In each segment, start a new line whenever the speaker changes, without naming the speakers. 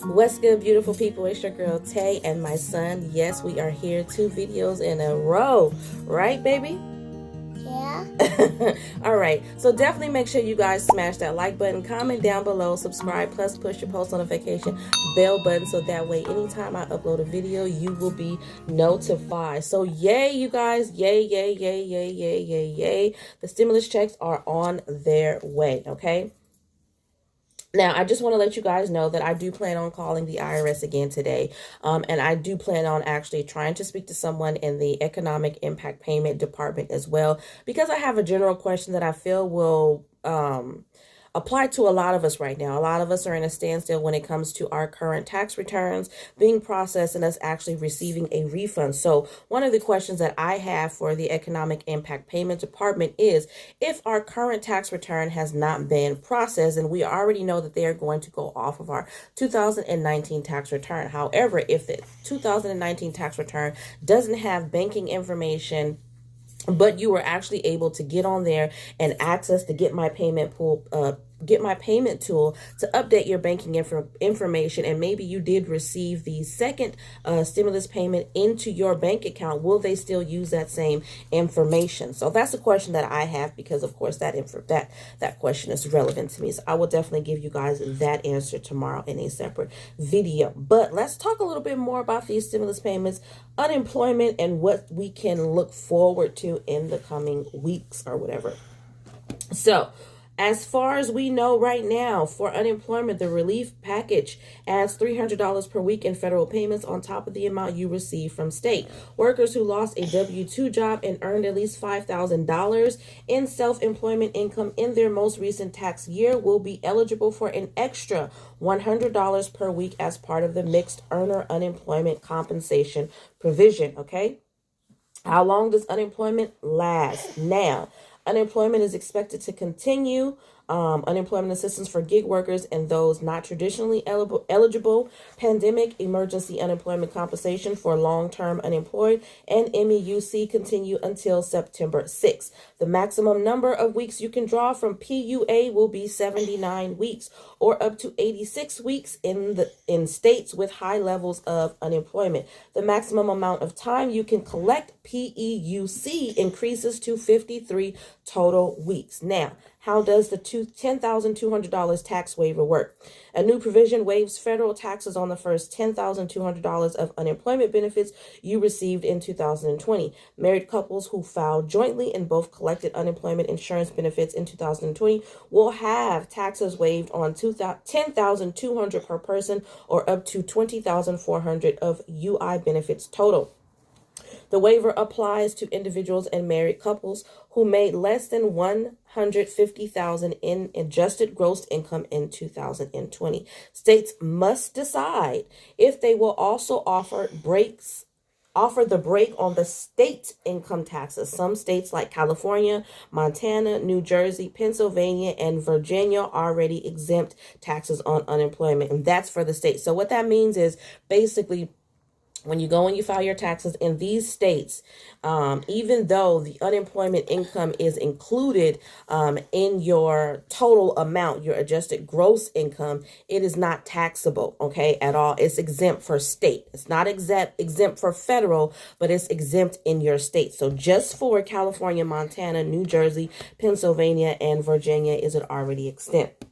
What's good, beautiful people? It's your girl Tay and my son. Yes, we are here 2 videos in a row. Right, baby?
Yeah.
All right. So definitely make sure you guys smash that like button, comment down below, subscribe, plus push your post notification bell button so that way anytime I upload a video, you will be notified. So yay, you guys. Yay, yay, yay, yay, yay, yay, yay. The stimulus checks are on their way, okay? Now, I just want to let you guys know that I do plan on calling the IRS again today. And I do plan on actually trying to speak to someone in the Economic Impact Payment Department as well, because I have a general question that I feel will apply to a lot of us right now. A lot of us are in a standstill when it comes to our current tax returns being processed and us actually receiving a refund. So one of the questions that I have for the Economic Impact Payment Department is, if our current tax return has not been processed, and we already know that they are going to go off of our 2019 tax return. However, if the 2019 tax return doesn't have banking information, but you were actually able to get on there and access the Get My Payment tool to update your banking information, and maybe you did receive the second stimulus payment into your bank account, will they still use that same information? So that's a question that I have, because of course that question is relevant to me. So I will definitely give you guys that answer tomorrow in a separate video. But let's talk a little bit more about these stimulus payments, unemployment, and what we can look forward to in the coming weeks or whatever. So as far as we know right now, for unemployment, the relief package adds $300 per week in federal payments on top of the amount you receive from state. Workers who lost a W-2 job and earned at least $5,000 in self-employment income in their most recent tax year will be eligible for an extra $100 per week as part of the mixed earner unemployment compensation provision. Okay? How long does unemployment last? Now, unemployment is expected to continue. Unemployment assistance for gig workers and those not traditionally eligible, pandemic emergency unemployment compensation for long-term unemployed, and MEUC continue until September 6th. The maximum number of weeks you can draw from PUA will be 79 weeks, or up to 86 weeks in states with high levels of unemployment. The maximum amount of time you can collect PEUC increases to 53 total weeks. Now, how does the $10,200 tax waiver work? A new provision waives federal taxes on the first $10,200 of unemployment benefits you received in 2020. Married couples who filed jointly and both collected unemployment insurance benefits in 2020 will have taxes waived on $10,200 per person, or up to $20,400 of UI benefits total. The waiver applies to individuals and married couples who made less than $150,000 in adjusted gross income in 2020. States must decide if they will also offer the break on the state income taxes. Some states like California, Montana, New Jersey, Pennsylvania, and Virginia already exempt taxes on unemployment, and that's for the state. So what that means is basically, when you go and you file your taxes in these states, even though the unemployment income is included in your total amount, your adjusted gross income, it is not taxable, okay, at all. It's exempt for state. It's not exempt for federal, but it's exempt in your state. So just for California, Montana, New Jersey, Pennsylvania, and Virginia is it already exempt.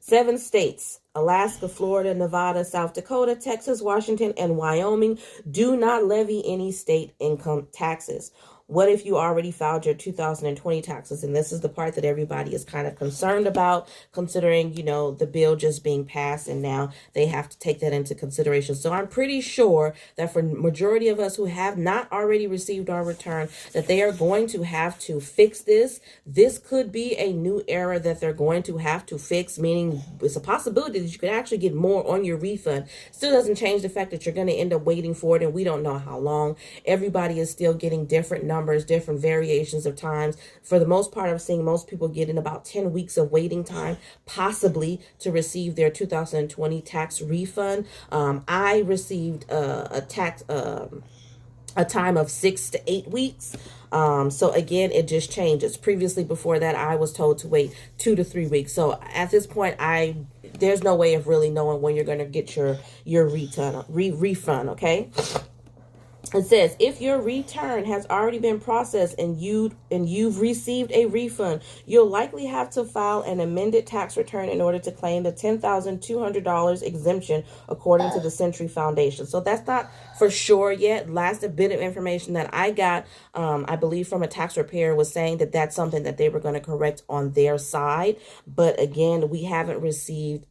7 states, Alaska, Florida, Nevada, South Dakota, Texas, Washington, and Wyoming, do not levy any state income taxes. What if you already filed your 2020 taxes? And this is the part that everybody is kind of concerned about, considering, the bill just being passed, and now they have to take that into consideration. So I'm pretty sure that for majority of us who have not already received our return, that they are going to have to fix this. This could be a new error that they're going to have to fix, meaning it's a possibility that you could actually get more on your refund. Still doesn't change the fact that you're going to end up waiting for it, and we don't know how long. Everybody is still getting different numbers, different variations of times. For the most part, I'm seeing most people get in about 10 weeks of waiting time, possibly, to receive their 2020 tax refund. I received a a time of 6 to 8 weeks. So again, it just changes. Previously, before that, I was told to wait 2 to 3 weeks. So at this point, there's no way of really knowing when you're going to get your refund. Okay. It says, if your return has already been processed and you've received a refund, you'll likely have to file an amended tax return in order to claim the $10,200 exemption, according to the Century Foundation. So that's not for sure yet. Last bit of information that I got, I believe from a tax preparer, was saying that that's something that they were going to correct on their side. But again, we haven't received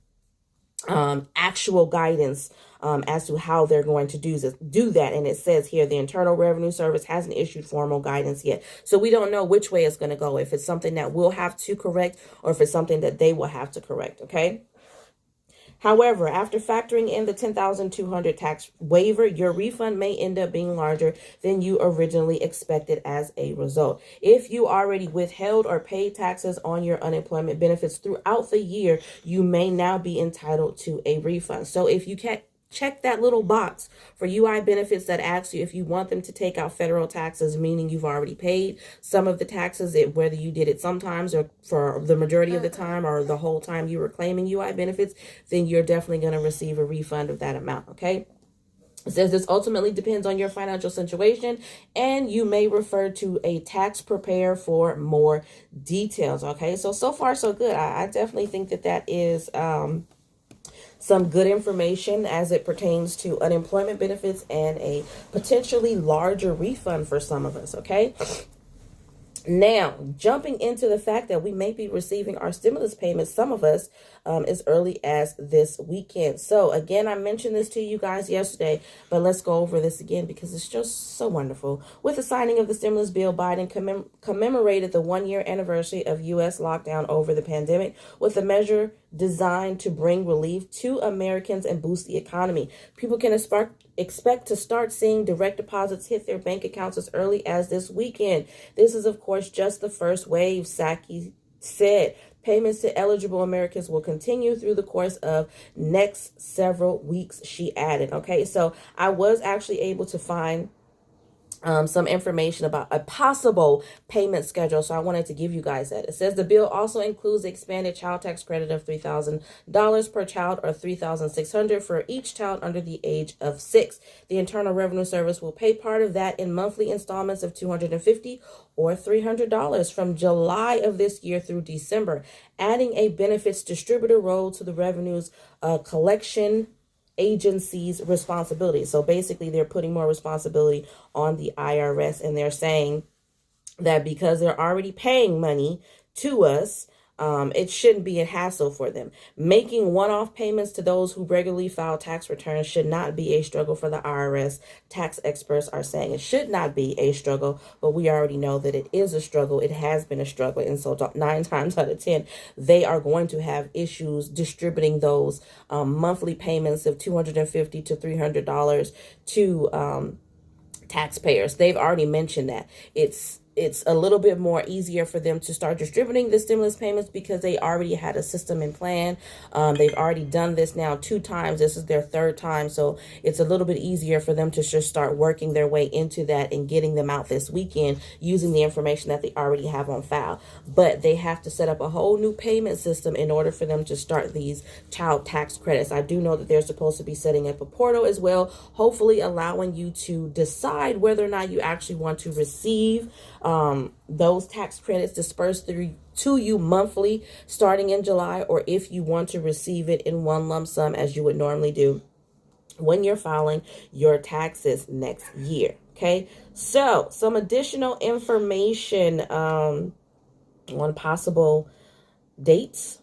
actual guidance as to how they're going to do that. And it says here, the Internal Revenue Service hasn't issued formal guidance yet. So we don't know which way it's going to go, if it's something that we'll have to correct or if it's something that they will have to correct. Okay. However, after factoring in the $10,200 tax waiver, your refund may end up being larger than you originally expected as a result. If you already withheld or paid taxes on your unemployment benefits throughout the year, you may now be entitled to a refund. So if you can't check that little box for UI benefits that asks you if you want them to take out federal taxes, meaning you've already paid some of the taxes, whether you did it sometimes or for the majority of the time or the whole time you were claiming UI benefits, then you're definitely going to receive a refund of that amount. Okay. It says this ultimately depends on your financial situation, and you may refer to a tax preparer for more details. Okay. So far, so good. I definitely think that is, some good information as it pertains to unemployment benefits and a potentially larger refund for some of us. Okay. Now, jumping into the fact that we may be receiving our stimulus payments, some of us, as early as this weekend. So again, I mentioned this to you guys yesterday, but let's go over this again because it's just so wonderful. With the signing of the stimulus bill, Biden commemorated the 1-year anniversary of U.S. lockdown over the pandemic with a measure designed to bring relief to Americans and boost the economy. People can expect to start seeing direct deposits hit their bank accounts as early as this weekend. This is, of course, just the first wave, Psaki said. Payments to eligible Americans will continue through the course of next several weeks, she added. Okay, so I was actually able to find some information about a possible payment schedule. So I wanted to give you guys that. It says the bill also includes expanded child tax credit of $3,000 per child or $3,600 for each child under the age of 6. The Internal Revenue Service will pay part of that in monthly installments of $250 or $300 from July of this year through December, adding a benefits distributor role to the revenues collection agency's responsibility. So basically, they're putting more responsibility on the IRS, and they're saying that because they're already paying money to us, it shouldn't be a hassle for them. Making one-off payments to those who regularly file tax returns should not be a struggle for the IRS. Tax experts are saying it should not be a struggle, but we already know that it is a struggle. It has been a struggle. And so 9 times out of 10, they are going to have issues distributing those monthly payments of $250 to $300 to taxpayers. They've already mentioned that it's a little bit more easier for them to start distributing the stimulus payments because they already had a system in plan. They've already done this now 2 times. This is their 3rd time. So it's a little bit easier for them to just start working their way into that and getting them out this weekend using the information that they already have on file. But they have to set up a whole new payment system in order for them to start these child tax credits. I do know that they're supposed to be setting up a portal as well, hopefully allowing you to decide whether or not you actually want to receive those tax credits dispersed to you monthly starting in July, or if you want to receive it in one lump sum as you would normally do when you're filing your taxes next year. Okay, so some additional information on possible dates.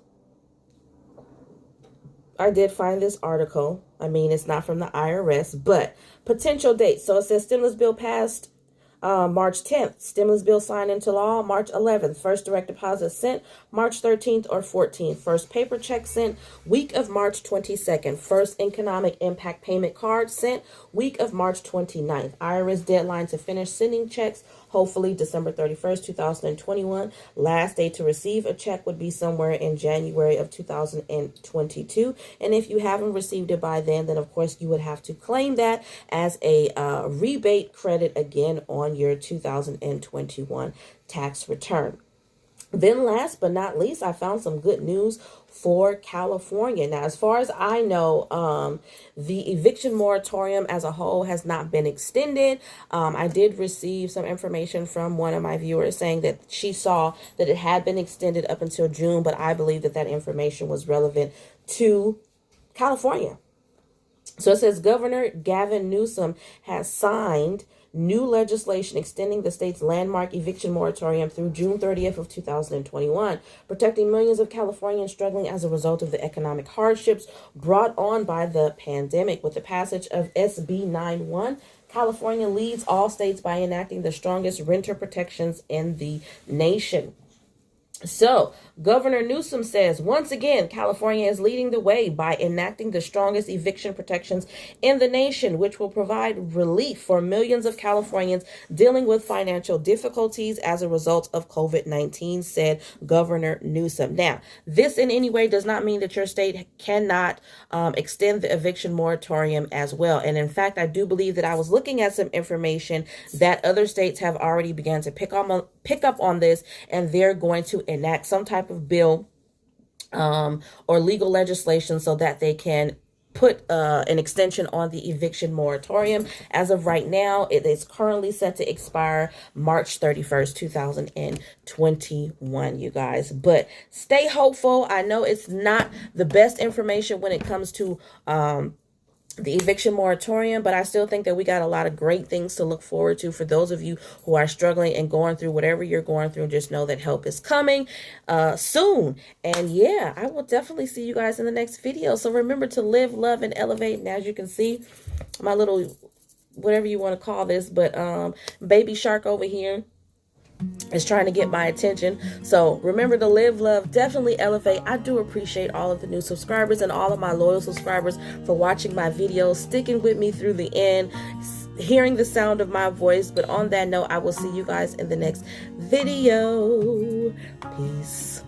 I did find this article. I mean, it's not from the IRS, but potential dates. So it says stimulus bill passed March 10th, stimulus bill signed into law March 11th, first direct deposit sent March 13th or 14th, first paper check sent week of March 22nd, first economic impact payment card sent week of March 29th, IRS deadline to finish sending checks hopefully December 31st, 2021. Last day to receive a check would be somewhere in January of 2022. And if you haven't received it by then of course you would have to claim that as a rebate credit again on your 2021 tax return. Then last but not least, I found some good news for California. Now, as far as I know, the eviction moratorium as a whole has not been extended. I did receive some information from one of my viewers saying that she saw that it had been extended up until June, but I believe that that information was relevant to California. So it says Governor Gavin Newsom has signed new legislation extending the state's landmark eviction moratorium through June 30th of 2021, protecting millions of Californians struggling as a result of the economic hardships brought on by the pandemic. With the passage of SB 91, California leads all states by enacting the strongest renter protections in the nation. So, Governor Newsom says, once again, California is leading the way by enacting the strongest eviction protections in the nation, which will provide relief for millions of Californians dealing with financial difficulties as a result of COVID-19, said Governor Newsom. Now, this in any way does not mean that your state cannot extend the eviction moratorium as well. And in fact, I do believe that I was looking at some information that other states have already begun to pick up on this, and they're going to enact some type of bill or legal legislation so that they can put an extension on the eviction moratorium. As of right now, it is currently set to expire March 31st, 2021, you guys. But stay hopeful. I know it's not the best information when it comes to the eviction moratorium, but I still think that we got a lot of great things to look forward to. For those of you who are struggling and going through whatever you're going through, just know that help is coming soon. And yeah, I will definitely see you guys in the next video. So remember to live, love, and elevate. And as you can see, my little, whatever you want to call this, but baby shark over here is trying to get my attention. So remember to live, love, definitely elevate. I do appreciate all of the new subscribers and all of my loyal subscribers for watching my videos, sticking with me through the end, hearing the sound of my voice. But on that note, I will see you guys in the next video. Peace.